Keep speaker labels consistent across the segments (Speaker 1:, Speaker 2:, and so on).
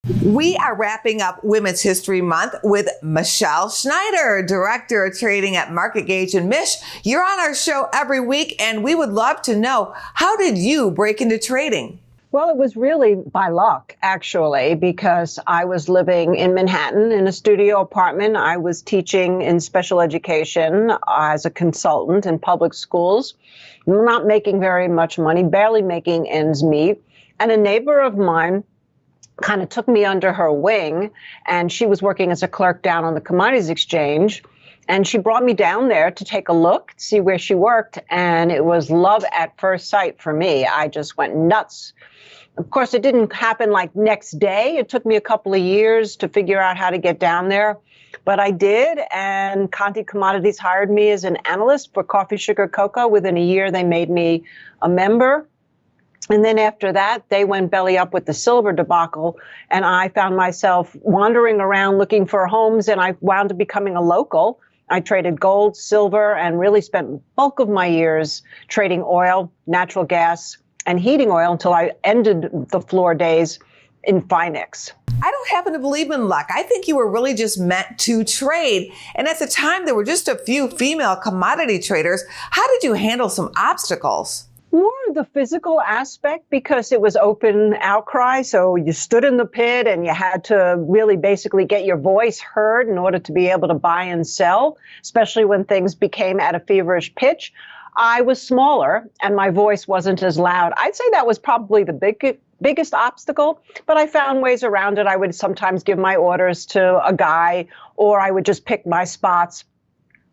Speaker 1: We are wrapping up Women's History Month with Michele Schneider, Director of Trading at MarketGauge. And Mish, you're on our show every week, and we would love to know, how did you break into trading?
Speaker 2: Well, it was really by luck, actually, because I was living in Manhattan in a studio apartment. I was teaching in special education as a consultant in public schools, not making very much money, barely making ends meet. And a neighbor of mine kind of took me under her wing, and she was working as a clerk down on the commodities exchange. And she brought me down there to take a look, see where she worked. And it was love at first sight for me. I just went nuts. Of course, it didn't happen like next day. It took me a couple of years to figure out how to get down there. But I did, and Conti Commodities hired me as an analyst for coffee, sugar, cocoa. Within a year, they made me a member. And then after that, they went belly up with the silver debacle, and I found myself wandering around looking for homes, and I wound up becoming a local. I traded gold, silver, and really spent the bulk of my years trading oil, natural gas, and heating oil until I ended the floor days in Finex.
Speaker 1: I don't happen to believe in luck. I think you were really just meant to trade. And at the time, there were just a few female commodity traders. How did you handle some obstacles?
Speaker 2: More the physical aspect, because it was open outcry. So you stood in the pit and you had to really basically get your voice heard in order to be able to buy and sell, especially when things became at a feverish pitch. I was smaller and my voice wasn't as loud. I'd say that was probably the biggest obstacle, but I found ways around it. I would sometimes give my orders to a guy, or I would just pick my spots.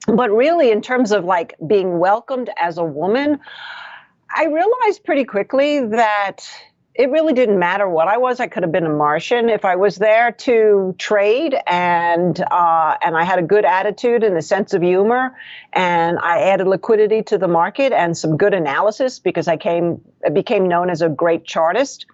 Speaker 2: But really, in terms of like being welcomed as a woman, I realized pretty quickly that it really didn't matter what I was. I could have been a Martian if I was there to trade, and I had a good attitude and a sense of humor, and I added liquidity to the market and some good analysis because I became known as a great chartist.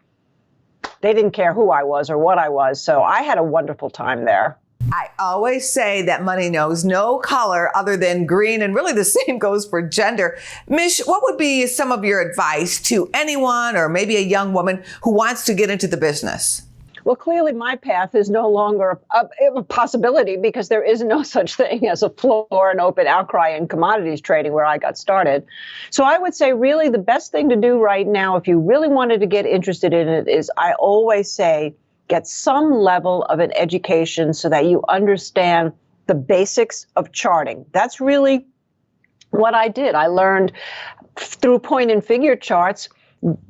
Speaker 2: They didn't care who I was or what I was, so I had a wonderful time there.
Speaker 1: I always say that money knows no color other than green, and really the same goes for gender. Mish, what would be some of your advice to anyone, or maybe a young woman who wants to get into the business?
Speaker 2: Well, clearly my path is no longer a possibility, because there is no such thing as a floor and open outcry in commodities trading where I got started. So I would say really the best thing to do right now, if you really wanted to get interested in it, is I always say, get some level of an education so that you understand the basics of charting. That's really what I did. I learned through point and figure charts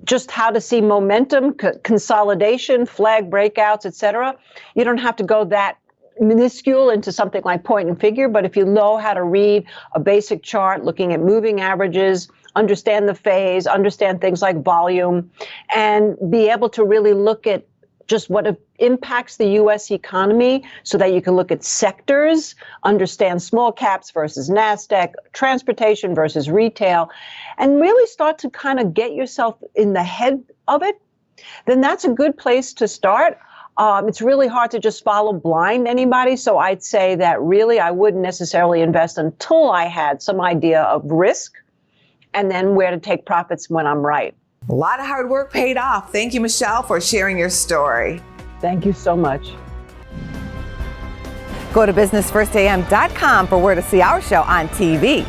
Speaker 2: just how to see momentum, consolidation, flag breakouts, etc. You don't have to go that minuscule into something like point and figure, but if you know how to read a basic chart, looking at moving averages, understand the phase, understand things like volume, and be able to really look at just what impacts the U.S. economy so that you can look at sectors, understand small caps versus NASDAQ, transportation versus retail, and really start to kind of get yourself in the head of it, then that's a good place to start. It's really hard to just follow blind anybody. So I'd say that really I wouldn't necessarily invest until I had some idea of risk and then where to take profits when I'm right.
Speaker 1: A lot of hard work paid off. Thank you, Michele, for sharing your story.
Speaker 2: Thank you so much.
Speaker 1: Go to businessfirstam.com for where to see our show on TV.